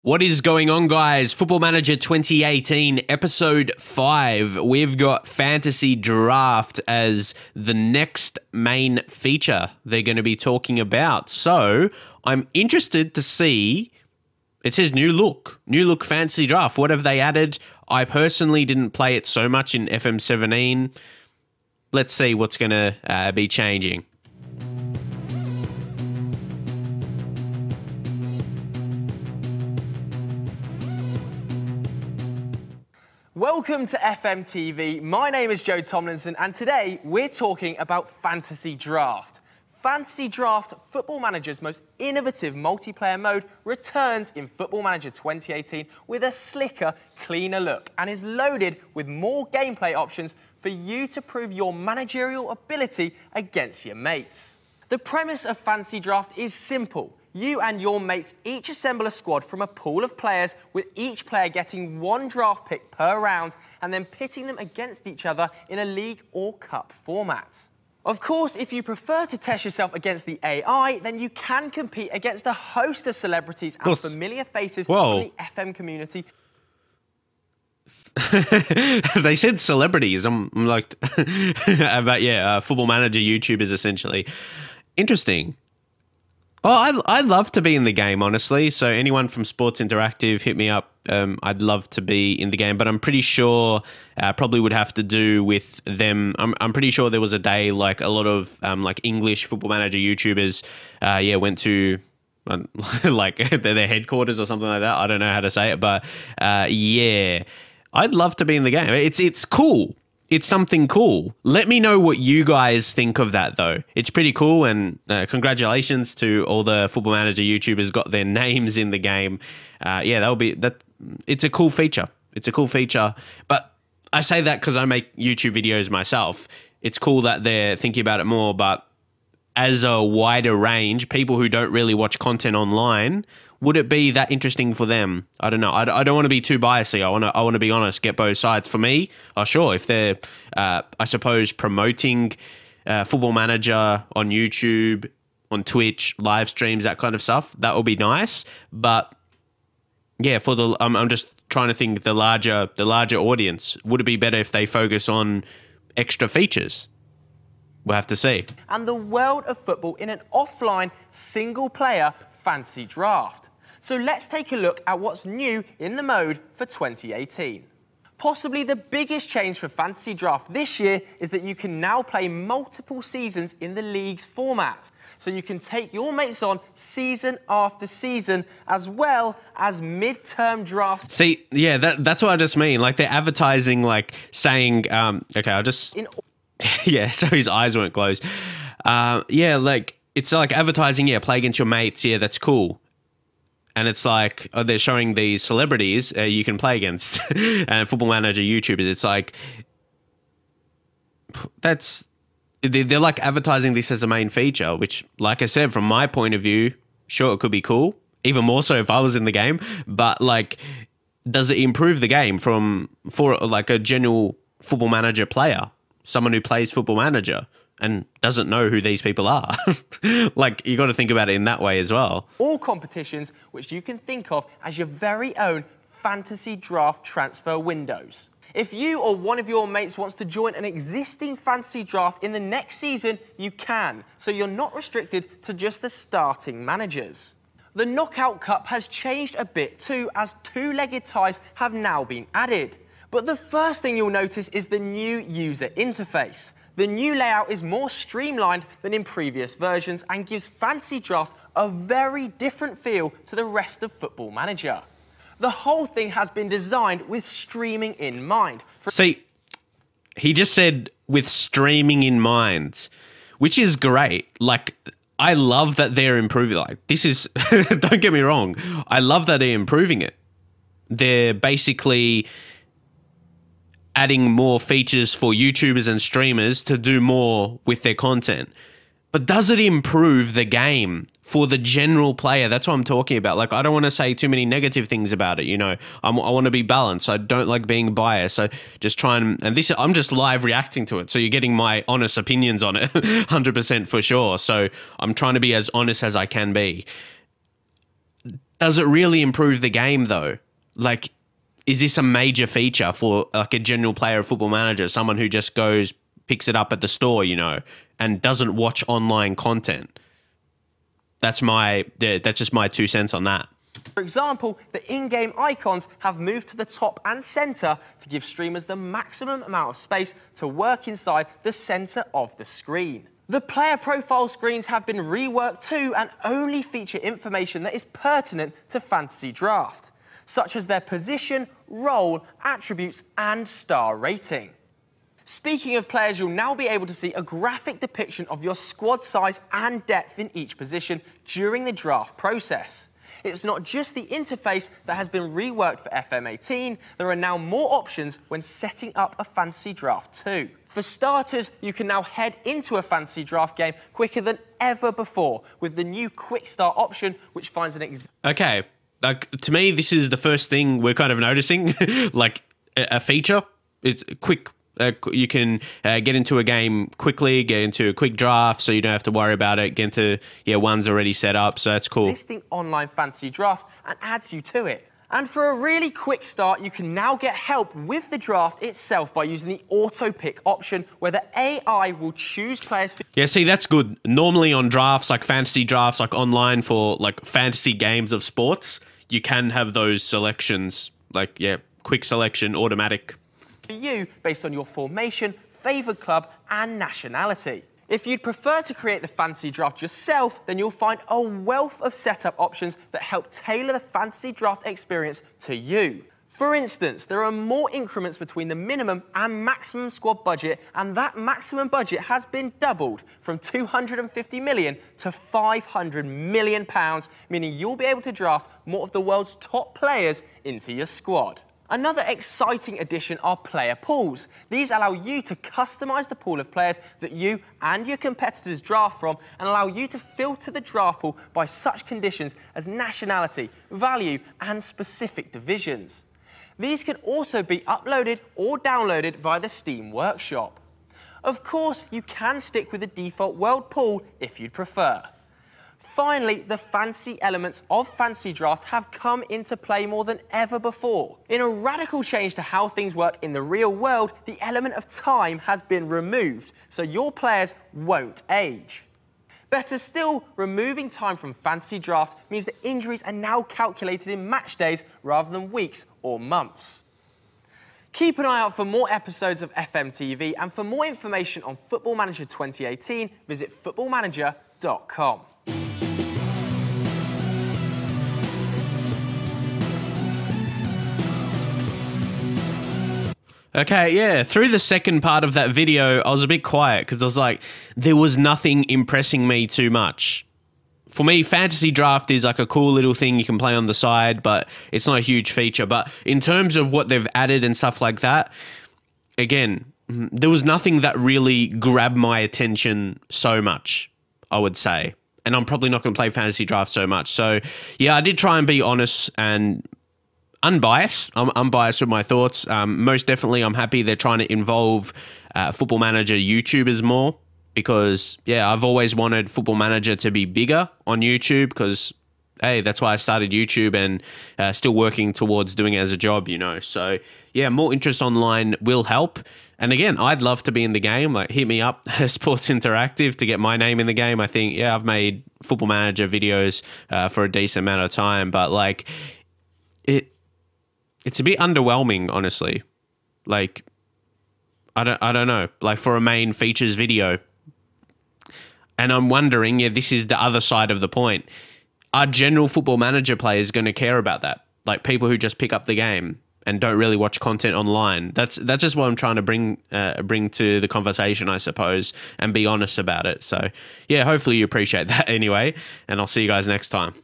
What is going on, guys? Football Manager 2018, Episode 5. We've got Fantasy Draft as the next main feature they're going to be talking about. So, I'm interested to see, it says new look Fantasy Draft. What have they added? I personally didn't play it so much in FM18. Let's see what's going to be changing. Welcome to FMTV. My name is Joe Tomlinson, and today we're talking about Fantasy Draft. Fantasy Draft, Football Manager's most innovative multiplayer mode, returns in Football Manager 2018 with a slicker, cleaner look and is loaded with more gameplay options for you to prove your managerial ability against your mates. The premise of Fantasy Draft is simple. You and your mates each assemble a squad from a pool of players, with each player getting one draft pick per round and then pitting them against each other in a league or cup format. Of course, if you prefer to test yourself against the AI, then you can compete against a host of celebrities and familiar faces from the FM community. They said celebrities. I'm like, about, Football Manager YouTubers, essentially. Interesting. Oh, I'd love to be in the game, honestly. So anyone from Sports Interactive, hit me up. I'd love to be in the game, but I'm pretty sure probably would have to do with them. I'm pretty sure there was a day like a lot of like English Football Manager YouTubers, went to like their headquarters or something like that. I don't know how to say it, but yeah, I'd love to be in the game. It's cool. It's something cool. Let me know what you guys think of that, though. It's pretty cool, and congratulations to all the Football Manager YouTubers got their names in the game. It's a cool feature. It's a cool feature, but I say that because I make YouTube videos myself. It's cool that they're thinking about it more, but as a wider range, people who don't really watch content online, would it be that interesting for them? I don't know. I don't want to be too biasy. I want to be honest, get both sides. For me, sure, if they're, I suppose, promoting Football Manager on YouTube, on Twitch, live streams, that kind of stuff, that would be nice. But yeah, for the, I'm just trying to think the larger audience. Would it be better if they focus on extra features? We'll have to see. And the world of football in an offline, single-player Fantasy Draft. So let's take a look at what's new in the mode for 2018. Possibly the biggest change for Fantasy Draft this year is that you can now play multiple seasons in the league's format. So you can take your mates on season after season, as well as mid-term drafts. See, yeah, that's what I just mean. Like, they're advertising, like, saying, okay, I'll just... yeah, so his eyes weren't closed. It's like advertising, play against your mates, that's cool. And it's like, they're showing these celebrities you can play against and Football Manager YouTubers. It's like, they're like advertising this as a main feature, which, like I said, from my point of view, sure, it could be cool. Even more so if I was in the game. But like, does it improve the game for like a general Football Manager player? Someone who plays Football Manager and doesn't know who these people are. Like, you got to think about it in that way as well. All competitions which you can think of as your very own Fantasy Draft transfer windows. If you or one of your mates wants to join an existing Fantasy Draft in the next season, you can, so you're not restricted to just the starting managers. The Knockout Cup has changed a bit too, as two-legged ties have now been added. But the first thing you'll notice is the new user interface. The new layout is more streamlined than in previous versions and gives Fantasy Draft a very different feel to the rest of Football Manager. The whole thing has been designed with streaming in mind. See, he just said with streaming in mind, which is great. Like, I love that they're improving. Like, this is, don't get me wrong, I love that they're improving it. They're basically adding more features for YouTubers and streamers to do more with their content. But does it improve the game for the general player? That's what I'm talking about. Like, I don't want to say too many negative things about it, you know. I want to be balanced. I don't like being biased. So just try and this, I'm just live reacting to it. So you're getting my honest opinions on it, 100% for sure. So I'm trying to be as honest as I can be. does it really improve the game though? Like, is this a major feature for like a general player of Football Manager, someone who just goes, picks it up at the store, you know, and doesn't watch online content? That's just my 2 cents on that. For example, the in-game icons have moved to the top and centre to give streamers the maximum amount of space to work inside the centre of the screen. The player profile screens have been reworked too and only feature information that is pertinent to Fantasy Draft, such as their position, role, attributes and star rating. Speaking of players, you'll now be able to see a graphic depiction of your squad size and depth in each position during the draft process. It's not just the interface that has been reworked for FM18, there are now more options when setting up a Fantasy Draft too. For starters, you can now head into a Fantasy Draft game quicker than ever before with the new Quick Start option, which finds an Okay, like to me, this is the first thing we're kind of noticing, like a feature. It's quick. You can get into a game quickly, get into a quick draft, so you don't have to worry about it. Get into one's already set up, so that's cool. Existing online Fantasy Draft and adds you to it. And for a really quick start, you can now get help with the draft itself by using the auto pick option, where the AI will choose players for... Yeah, see, that's good. Normally on drafts, like fantasy drafts, like online for like fantasy games of sports, you can have those selections, like, quick selection, automatic. For you based on your formation, favoured club and nationality. If you'd prefer to create the fantasy draft yourself, then you'll find a wealth of setup options that help tailor the fantasy draft experience to you. For instance, there are more increments between the minimum and maximum squad budget, and that maximum budget has been doubled from 250 million to 500 million pounds, meaning you'll be able to draft more of the world's top players into your squad. Another exciting addition are player pools. These allow you to customise the pool of players that you and your competitors draft from and allow you to filter the draft pool by such conditions as nationality, value and specific divisions. These can also be uploaded or downloaded via the Steam Workshop. Of course, you can stick with the default world pool if you'd prefer. Finally, the fantasy elements of Fantasy Draft have come into play more than ever before. In a radical change to how things work in the real world, the element of time has been removed, so your players won't age. Better still, removing time from Fantasy Draft means that injuries are now calculated in match days rather than weeks or months. Keep an eye out for more episodes of FMTV, and for more information on Football Manager 2018, visit footballmanager.com. Okay, yeah, through the second part of that video, I was a bit quiet because I was like, there was nothing impressing me too much. For me, Fantasy Draft is like a cool little thing you can play on the side, but it's not a huge feature. But in terms of what they've added and stuff like that, again, there was nothing that really grabbed my attention so much, I would say. And I'm probably not going to play Fantasy Draft so much. So, yeah, I did try and be honest and unbiased. I'm unbiased with my thoughts. Most definitely, I'm happy they're trying to involve Football Manager YouTubers more because, yeah, I've always wanted Football Manager to be bigger on YouTube because, hey, that's why I started YouTube and still working towards doing it as a job, you know. So, yeah, more interest online will help. And again, I'd love to be in the game. Like, hit me up, Sports Interactive, to get my name in the game. I think, yeah, I've made Football Manager videos for a decent amount of time, but like, it's a bit underwhelming, honestly. Like, I don't know. Like, for a main features video. And I'm wondering, yeah, this is the other side of the point. Are general Football Manager players going to care about that? Like, people who just pick up the game and don't really watch content online. That's just what I'm trying to bring to the conversation, I suppose, and be honest about it. So, yeah, hopefully you appreciate that anyway. And I'll see you guys next time.